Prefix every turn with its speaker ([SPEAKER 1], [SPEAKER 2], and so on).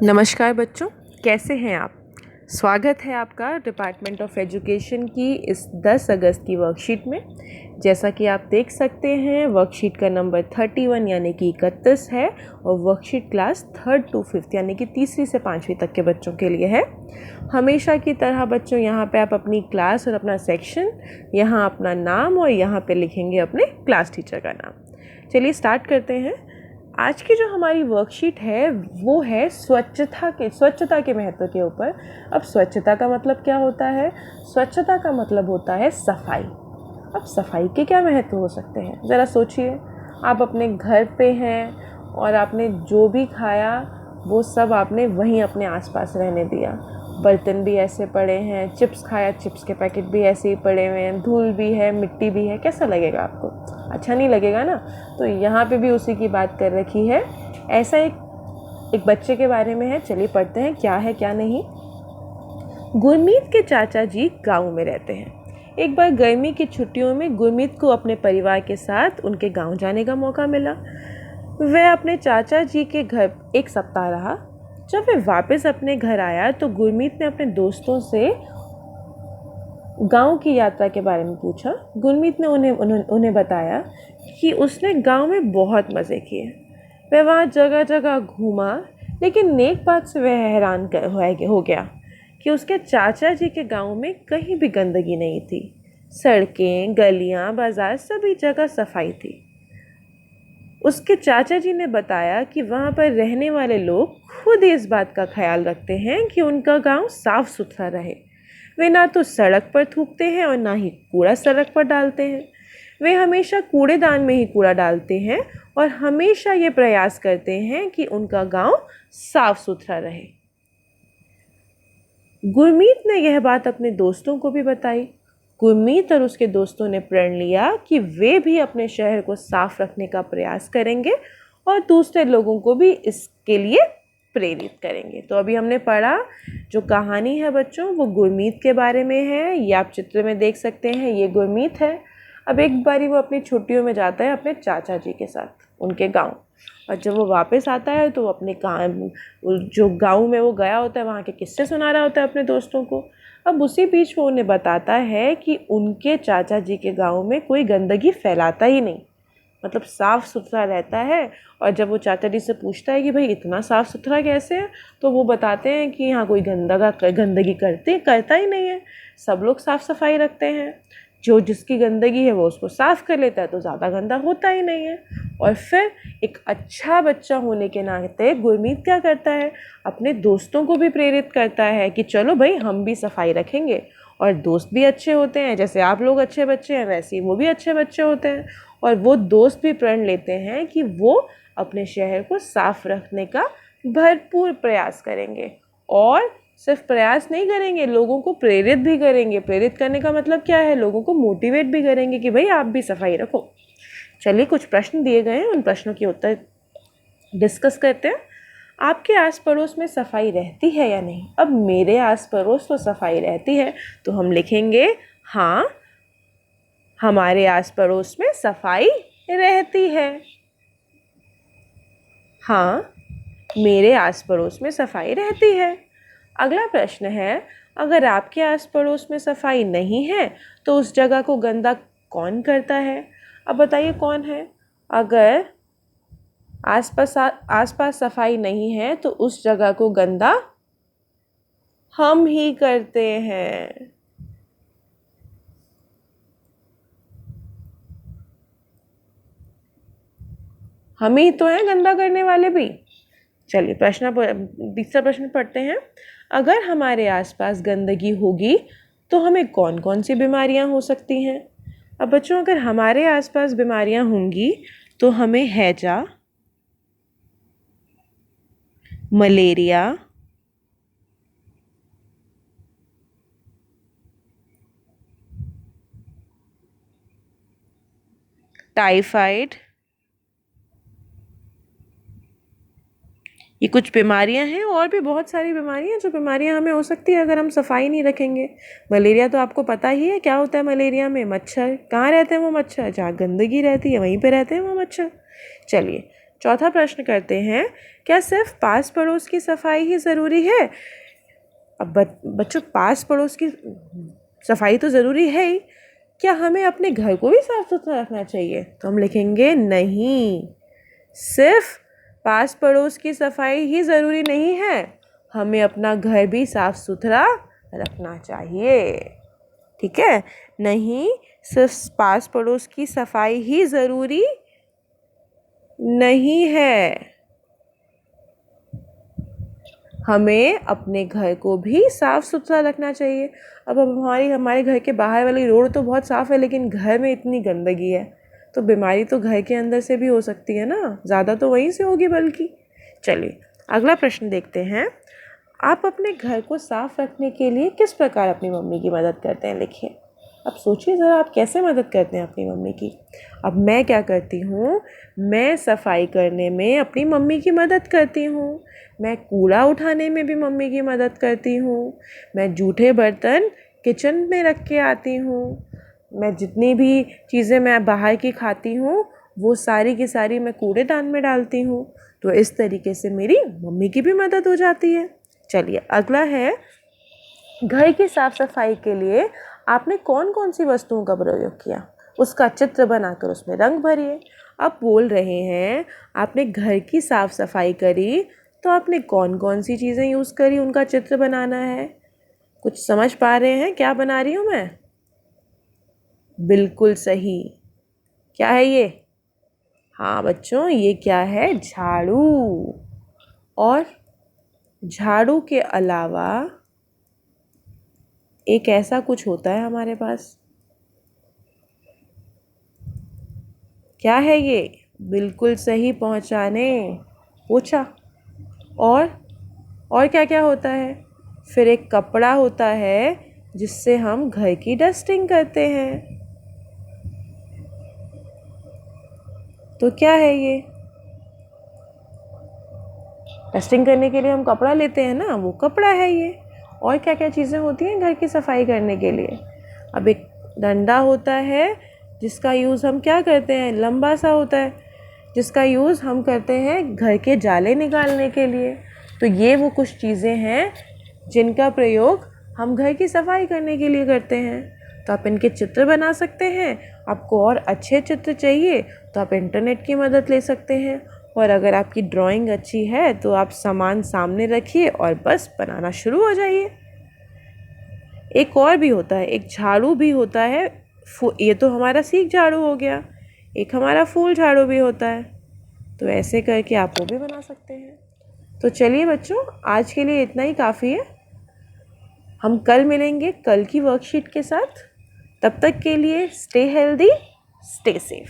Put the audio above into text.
[SPEAKER 1] नमस्कार बच्चों, कैसे हैं आप। स्वागत है आपका डिपार्टमेंट ऑफ एजुकेशन की इस 10 अगस्त की वर्कशीट में। जैसा कि आप देख सकते हैं, वर्कशीट का नंबर 31 यानी कि 31 है और worksheet class 3rd to 5th यानी कि तीसरी से 5वीं तक के बच्चों के लिए है। हमेशा की तरह बच्चों यहाँ पे आप अपनी क्लास और अपना सेक्शन, यहाँ अपना नाम और यहाँ पे लिखेंगे अपने क्लास टीचर का नाम। चलिए स्टार्ट करते हैं। आज की जो हमारी वर्कशीट है वो है स्वच्छता के महत्व के ऊपर। अब स्वच्छता का मतलब क्या होता है? स्वच्छता का मतलब होता है सफाई। अब सफाई के क्या महत्व हो सकते हैं, ज़रा सोचिए। आप अपने घर पे हैं और आपने जो भी खाया वो सब आपने वहीं अपने आसपास रहने दिया। बर्तन भी ऐसे पड़े हैं, चिप्स खाया, चिप्स के पैकेट भी ऐसे ही पड़े हुए हैं, धूल भी है, मिट्टी भी है। कैसा लगेगा आपको? अच्छा नहीं लगेगा ना। तो यहाँ पे भी उसी की बात कर रखी है। ऐसा एक बच्चे के बारे में है। चलिए पढ़ते हैं क्या है क्या नहीं। गुरमीत के चाचा जी गाँव में रहते हैं। एक बार गर्मी की छुट्टियों में गुरमीत को अपने परिवार के साथ उनके गांव जाने का मौका मिला। वह अपने चाचा जी के घर एक सप्ताह रहा। जब वह वापस अपने घर आया तो गुरमीत ने अपने दोस्तों से गांव की यात्रा के बारे में पूछा। गुरमीत ने उन्हें बताया कि उसने गांव में बहुत मज़े किए। वह वहाँ जगह जगह घूमा, लेकिन नेक बात से वह हैरान हो गया कि उसके चाचा जी के गांव में कहीं भी गंदगी नहीं थी। सड़कें, गलियां, बाजार सभी जगह सफाई थी। उसके चाचा जी ने बताया कि वहाँ पर रहने वाले लोग खुद इस बात का ख्याल रखते हैं कि उनका गांव साफ सुथरा रहे। वे ना तो सड़क पर थूकते हैं और ना ही कूड़ा सड़क पर डालते हैं। वे हमेशा कूड़ेदान में ही कूड़ा डालते हैं और हमेशा ये प्रयास करते हैं कि उनका गांव साफ सुथरा रहे। गुरमीत ने यह बात अपने दोस्तों को भी बताई। गुरमीत और उसके दोस्तों ने प्रण लिया कि वे भी अपने शहर को साफ रखने का प्रयास करेंगे और दूसरे लोगों को भी इसके लिए प्रेरित करेंगे। तो अभी हमने पढ़ा, जो कहानी है बच्चों वो गुरमीत के बारे में है। ये आप चित्र में देख सकते हैं, ये गुरमीत है। अब एक बारी वो अपनी छुट्टियों में जाता है अपने चाचा जी के साथ उनके गांव, और जब वो वापस आता है तो वो अपने जो गांव में वो गया होता है वहाँ के किस्से सुना रहा होता है अपने दोस्तों को। अब उसी बीच वो उन्हें बताता है कि उनके चाचा जी के गांव में कोई गंदगी फैलाता ही नहीं, मतलब साफ़ सुथरा रहता है। और जब वो चाचा जी से पूछता है कि भाई इतना साफ़ सुथरा कैसे है, तो वो बताते हैं कि यहाँ कोई गंदगी करता ही नहीं है, सब लोग साफ़ सफाई रखते हैं। जो जिसकी गंदगी है वो उसको साफ़ कर लेता है तो ज़्यादा गंदा होता ही नहीं है। और फिर एक अच्छा बच्चा होने के नाते गुरमीत क्या करता है, अपने दोस्तों को भी प्रेरित करता है कि चलो भाई हम भी सफाई रखेंगे। और दोस्त भी अच्छे होते हैं, जैसे आप लोग अच्छे बच्चे हैं वैसे ही वो भी अच्छे बच्चे होते हैं। और वो दोस्त भी प्रण लेते हैं कि वो अपने शहर को साफ रखने का भरपूर प्रयास करेंगे। और सिर्फ प्रयास नहीं करेंगे, लोगों को प्रेरित भी करेंगे। प्रेरित करने का मतलब क्या है? लोगों को मोटिवेट भी करेंगे कि भाई आप भी सफाई रखो। चलिए कुछ प्रश्न दिए गए हैं, उन प्रश्नों के उत्तर डिस्कस करते हैं। आपके आस पड़ोस में सफाई रहती है या नहीं? अब मेरे आस पड़ोस तो सफाई रहती है, तो हम लिखेंगे हाँ, हमारे आस पड़ोस में सफाई रहती है। हाँ, मेरे आस पड़ोस में सफाई रहती है। अगला प्रश्न है, अगर आपके आस पड़ोस में सफाई नहीं है तो उस जगह को गंदा कौन करता है? अब बताइए कौन है? अगर आसपास सफाई नहीं है तो उस जगह को गंदा हम ही करते हैं। हम ही तो हैं गंदा करने वाले भी। चलिए तीसरा प्रश्न पढ़ते हैं। अगर हमारे आसपास गंदगी होगी तो हमें कौन कौन सी बीमारियां हो सकती हैं? अब बच्चों, अगर हमारे आसपास बीमारियां होंगी तो हमें हैजा, मलेरिया, टाइफाइड, ये कुछ बीमारियां हैं। और भी बहुत सारी बीमारियां जो बीमारियां हमें हो सकती है अगर हम सफाई नहीं रखेंगे। मलेरिया तो आपको पता ही है क्या होता है। मलेरिया में मच्छर, कहाँ रहते हैं वो मच्छर? जहाँ गंदगी रहती है वहीं पे रहते हैं वो मच्छर। चलिए चौथा प्रश्न करते हैं, क्या सिर्फ पास पड़ोस की सफाई ही ज़रूरी है? अब बच्चों, पास पड़ोस की सफाई तो ज़रूरी है ही, क्या हमें अपने घर को भी साफ सुथरा रखना चाहिए? तो हम लिखेंगे नहीं, सिर्फ पास पड़ोस की सफाई ही ज़रूरी नहीं है, हमें अपना घर भी साफ सुथरा रखना चाहिए। ठीक है, नहीं, सिर्फ पास पड़ोस की सफाई ही ज़रूरी नहीं है, हमें अपने घर को भी साफ़ सुथरा रखना चाहिए। अब हमारे घर के बाहर वाली रोड तो बहुत साफ़ है, लेकिन घर में इतनी गंदगी है, तो बीमारी तो घर के अंदर से भी हो सकती है ना, ज़्यादा तो वहीं से होगी बल्कि। चलिए अगला प्रश्न देखते हैं, आप अपने घर को साफ़ रखने के लिए किस प्रकार अपनी मम्मी की मदद करते हैं? लिखिए। अब सोचिए ज़रा, आप कैसे मदद करते हैं अपनी मम्मी की। अब मैं क्या करती हूँ, मैं सफाई करने में अपनी मम्मी की मदद करती हूँ, मैं कूड़ा उठाने में भी मम्मी की मदद करती हूँ, मैं जूठे बर्तन किचन में रख के आती हूँ, मैं जितनी भी चीज़ें मैं बाहर की खाती हूँ वो सारी की सारी मैं कूड़ेदान में डालती हूँ। तो इस तरीके से मेरी मम्मी की भी मदद हो जाती है। चलिए अगला है, घर की साफ़ सफाई के लिए आपने कौन कौन सी वस्तुओं का प्रयोग किया? उसका चित्र बनाकर उसमें रंग भरिए। आप बोल रहे हैं आपने घर की साफ़ सफाई करी, तो आपने कौन कौन सी चीज़ें यूज़ करी, उनका चित्र बनाना है। कुछ समझ पा रहे हैं क्या बना रही हूँ मैं? बिल्कुल सही। क्या है ये? हाँ बच्चों, ये क्या है? झाड़ू। और झाड़ू के अलावा एक ऐसा कुछ होता है हमारे पास, क्या है ये? बिल्कुल सही, पहुंचाने, पोछा। और क्या क्या होता है? फिर एक कपड़ा होता है जिससे हम घर की डस्टिंग करते हैं। तो क्या है ये? डस्टिंग करने के लिए हम कपड़ा लेते हैं ना, वो कपड़ा है ये। और क्या क्या चीज़ें होती हैं घर की सफाई करने के लिए? अब एक डंडा होता है जिसका यूज़ हम क्या करते हैं, लंबा सा होता है, जिसका यूज़ हम करते हैं घर के जाले निकालने के लिए। तो ये वो कुछ चीज़ें हैं जिनका प्रयोग हम घर की सफाई करने के लिए करते हैं। तो आप इनके चित्र बना सकते हैं। आपको और अच्छे चित्र चाहिए तो आप इंटरनेट की मदद ले सकते हैं। और अगर आपकी ड्राइंग अच्छी है तो आप सामान सामने रखिए और बस बनाना शुरू हो जाइए। एक और भी होता है, एक झाड़ू भी होता है। ये तो हमारा सीख झाड़ू हो गया, एक हमारा फूल झाड़ू भी होता है। तो ऐसे करके आप वो भी बना सकते हैं। तो चलिए बच्चों, आज के लिए इतना ही काफ़ी है। हम कल मिलेंगे कल की वर्कशीट के साथ। तब तक के लिए स्टे हेल्दी, स्टे सेफ।